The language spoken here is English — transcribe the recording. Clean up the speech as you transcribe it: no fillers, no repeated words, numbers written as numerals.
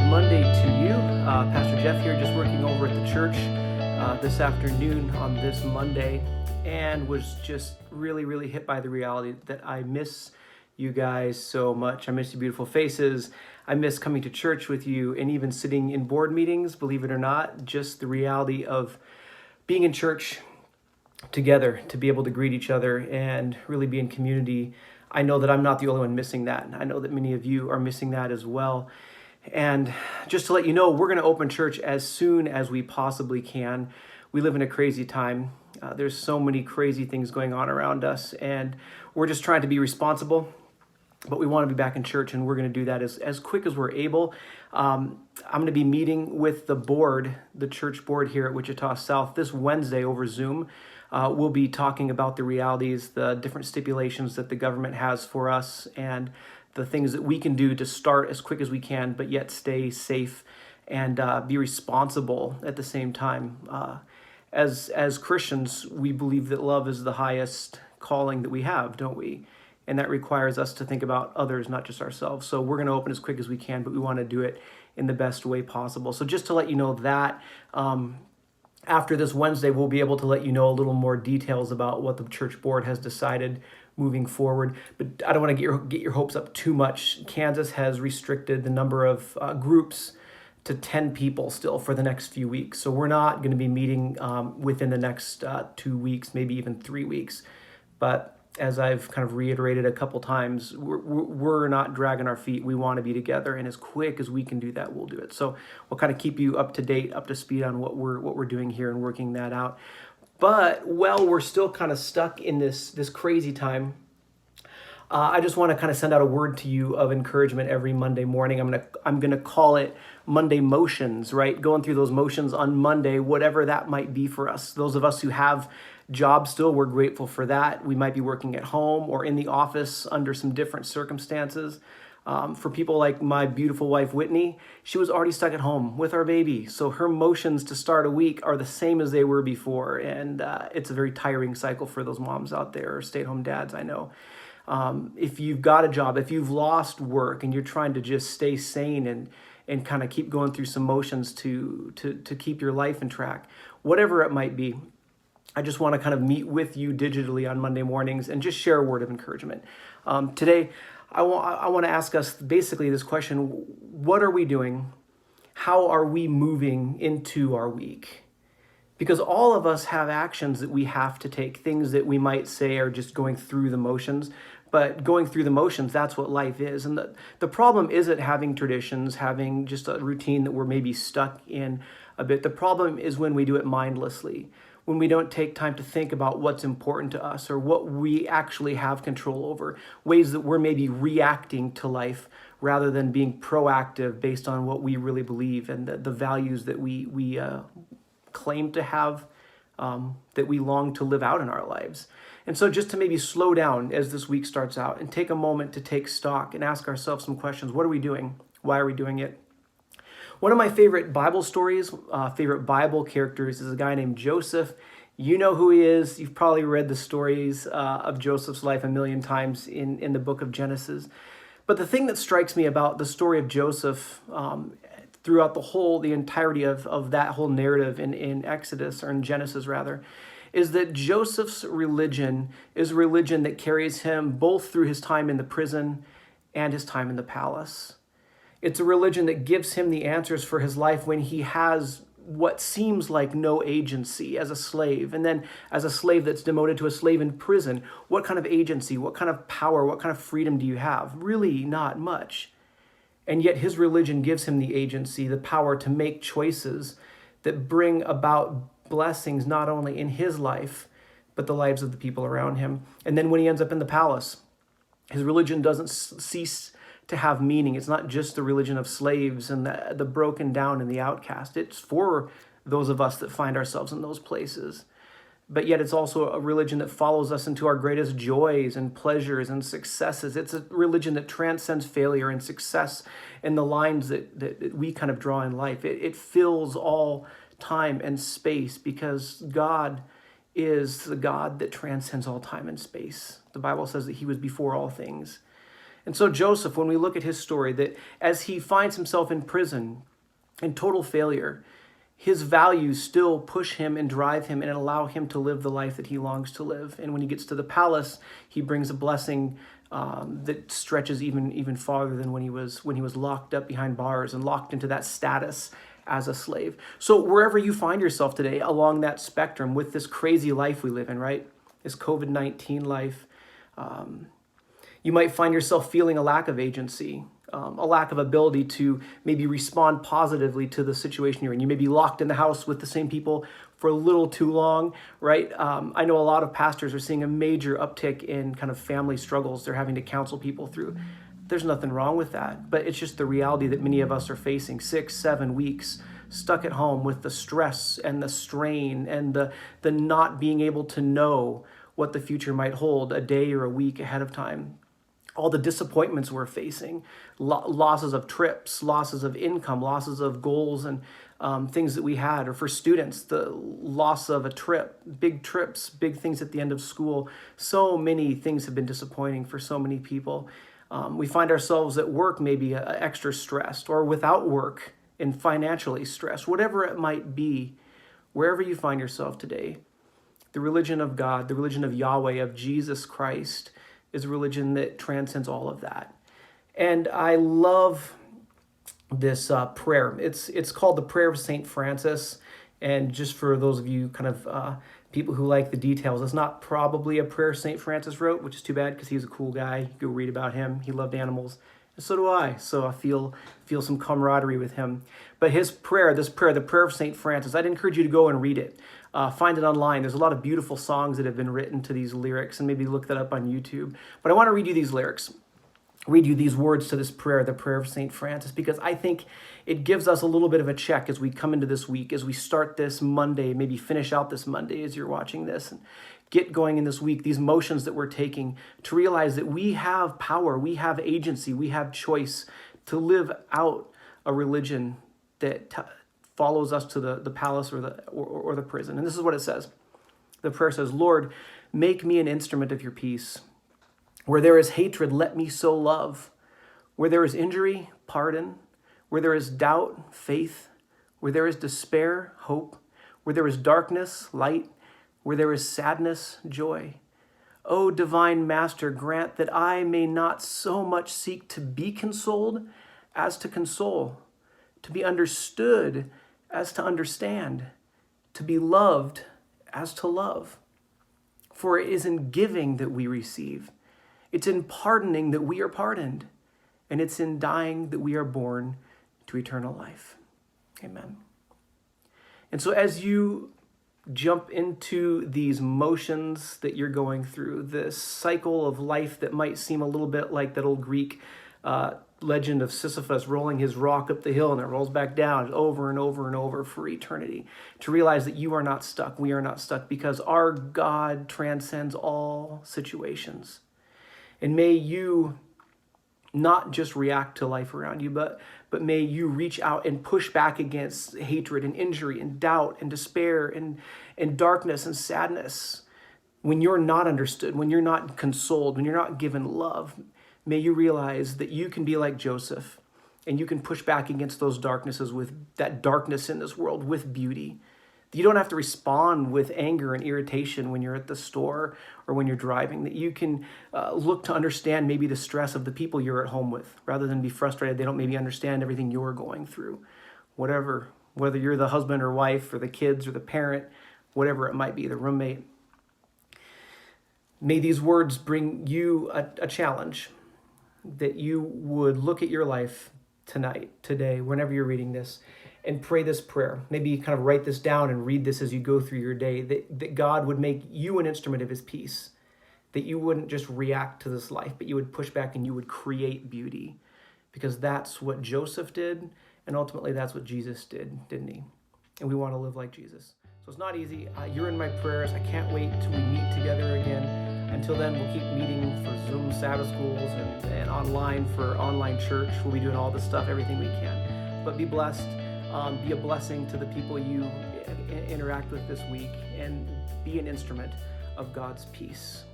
Monday to you. Pastor Jeff here, just working over at the church this afternoon on this Monday, and was just really hit by the reality that I miss you guys so much. I miss your beautiful faces. I miss coming to church with you and even sitting in board meetings, believe it or not. Just the reality of being in church together, to be able to greet each other and really be in community. I know that I'm not the only one missing that. I know that many of you are missing that as well. And just to let you know, we're going to open church as soon as we possibly can. We live in a crazy time. There's so many crazy things going on around us, and we're just trying to be responsible. But we want to be back in church, and we're going to do that as quick as we're able. I'm going to be meeting with the board, the church board here at Wichita South this Wednesday over Zoom. We'll be talking about the realities, the different stipulations that the government has for us, and the things that we can do to start as quick as we can, but yet stay safe and be responsible at the same time. As Christians, we believe that love is the highest calling that we have, don't we? And that requires us to think about others, not just ourselves. So we're going to open as quick as we can, but we want to do it in the best way possible. So just to let you know that, after this Wednesday, we'll be able to let you know a little more details about what the church board has decided moving forward. But I don't want to get your hopes up too much. Kansas has restricted the number of groups to 10 people still for the next few weeks. So we're not going to be meeting within the next 2 weeks, maybe even 3 weeks. But as I've kind of reiterated a couple times, we're not dragging our feet. We want to be together, and as quick as we can do that, we'll do it. So we'll kind of keep you up to date, up to speed on what we're doing here and working that out. But we're still kind of stuck in this crazy time. I just want to kind of send out a word to you of encouragement every Monday morning. I'm gonna call it Monday motions, right? Going through those motions on Monday, whatever that might be for us. Those of us who have jobs still, we're grateful for that. We might be working at home or in the office under some different circumstances. For people like my beautiful wife, Whitney, she was already stuck at home with our baby. So her motions to start a week are the same as they were before. And it's a very tiring cycle for those moms out there, or stay-at-home dads, I know. If you've got a job, if you've lost work and you're trying to just stay sane and kind of keep going through some motions to keep your life in track, whatever it might be, I just want to kind of meet with you digitally on Monday mornings and just share a word of encouragement. Today, I want to ask us basically this question: what are we doing? How are we moving into our week? Because all of us have actions that we have to take, things that we might say are just going through the motions. But going through the motions, that's what life is. And the problem isn't having traditions, having just a routine that we're maybe stuck in a bit. The problem is when we do it mindlessly, when we don't take time to think about what's important to us or what we actually have control over, ways that we're maybe reacting to life rather than being proactive based on what we really believe and the values that we claim to have, that we long to live out in our lives. And so just to maybe slow down as this week starts out and take a moment to take stock and ask ourselves some questions. What are we doing? Why are we doing it? One of my favorite Bible stories, favorite Bible characters is a guy named Joseph. You know who he is. You've probably read the stories of Joseph's life a million times in the book of Genesis. But the thing that strikes me about the story of Joseph throughout the entirety of that whole narrative in Exodus, or in Genesis rather, is that Joseph's religion is a religion that carries him both through his time in the prison and his time in the palace. It's a religion that gives him the answers for his life when he has what seems like no agency as a slave. And then as a slave that's demoted to a slave in prison, what kind of agency, what kind of power, what kind of freedom do you have? Really not much. And yet his religion gives him the agency, the power to make choices that bring about blessings not only in his life, but the lives of the people around him. And then when he ends up in the palace, his religion doesn't cease to have meaning. It's not just the religion of slaves and the broken down and the outcast. It's for those of us that find ourselves in those places. But yet it's also a religion that follows us into our greatest joys and pleasures and successes. It's a religion that transcends failure and success in the lines that we kind of draw in life. It fills all time and space because God is the God that transcends all time and space. The Bible says that he was before all things. And so Joseph, when we look at his story, that as he finds himself in prison, in total failure, his values still push him and drive him and allow him to live the life that he longs to live. And when he gets to the palace, he brings a blessing that stretches even farther than when he was locked up behind bars and locked into that status as a slave. So wherever you find yourself today along that spectrum with this crazy life we live in, right? This COVID-19 life, you might find yourself feeling a lack of agency, a lack of ability to maybe respond positively to the situation you're in. You may be locked in the house with the same people for a little too long, right? I know a lot of pastors are seeing a major uptick in kind of family struggles they're having to counsel people through. There's nothing wrong with that, but it's just the reality that many of us are facing 6-7 weeks stuck at home with the stress and the strain and the not being able to know what the future might hold a day or a week ahead of time. All the disappointments we're facing, losses of trips, losses of income, losses of goals and things that we had, or for students, the loss of a trip, big trips, big things at the end of school. So many things have been disappointing for so many people. We find ourselves at work maybe extra stressed, or without work and financially stressed, whatever it might be, wherever you find yourself today. The religion of God, the religion of Yahweh, of Jesus Christ, is a religion that transcends all of that. And I love this prayer. It's called the Prayer of St. Francis. And just for those of you kind of people who like the details, it's not probably a prayer St. Francis wrote, which is too bad because he's a cool guy. You go read about him. He loved animals. And so do I. So I feel some camaraderie with him. But his prayer, the Prayer of St. Francis, I'd encourage you to go and read it. Find it online. There's a lot of beautiful songs that have been written to these lyrics, and maybe look that up on YouTube. But I want to read you these lyrics, read you these words to this prayer, the Prayer of St. Francis, because I think it gives us a little bit of a check as we come into this week, as we start this Monday, maybe finish out this Monday as you're watching this, and get going in this week, these motions that we're taking, to realize that we have power, we have agency, we have choice to live out a religion that follows us to the palace or the prison. And this is what it says. The prayer says, Lord, make me an instrument of your peace. Where there is hatred, let me sow love. Where there is injury, pardon. Where there is doubt, faith. Where there is despair, hope. Where there is darkness, light. Where there is sadness, joy. O divine Master, grant that I may not so much seek to be consoled as to console, to be understood as to understand, to be loved as to love. For it is in giving that we receive. It's in pardoning that we are pardoned. And it's in dying that we are born to eternal life. Amen. And so as you jump into these motions that you're going through, this cycle of life that might seem a little bit like that old Greek legend of Sisyphus rolling his rock up the hill and it rolls back down over and over and over for eternity, to realize that you are not stuck. We are not stuck because our God transcends all situations. And may you not just react to life around you, but may you reach out and push back against hatred and injury and doubt and despair and darkness and sadness. When you're not understood, when you're not consoled, when you're not given love, may you realize that you can be like Joseph and you can push back against those darknesses with that darkness in this world with beauty. You don't have to respond with anger and irritation when you're at the store or when you're driving, that you can look to understand maybe the stress of the people you're at home with, rather than be frustrated they don't maybe understand everything you're going through. Whatever, whether you're the husband or wife or the kids or the parent, whatever it might be, the roommate. May these words bring you a challenge, that you would look at your life tonight, today, whenever you're reading this, and pray this prayer. Maybe kind of write this down and read this as you go through your day, that God would make you an instrument of his peace, that you wouldn't just react to this life, but you would push back and you would create beauty, because that's what Joseph did, and ultimately that's what Jesus did, didn't he? And we want to live like Jesus. So it's not easy. You're in my prayers. I can't wait till we meet together again. Until then, we'll keep meeting for Zoom Sabbath schools and online for online church. We'll be doing all this stuff, everything we can. But be blessed. Be a blessing to the people you interact with this week, and be an instrument of God's peace.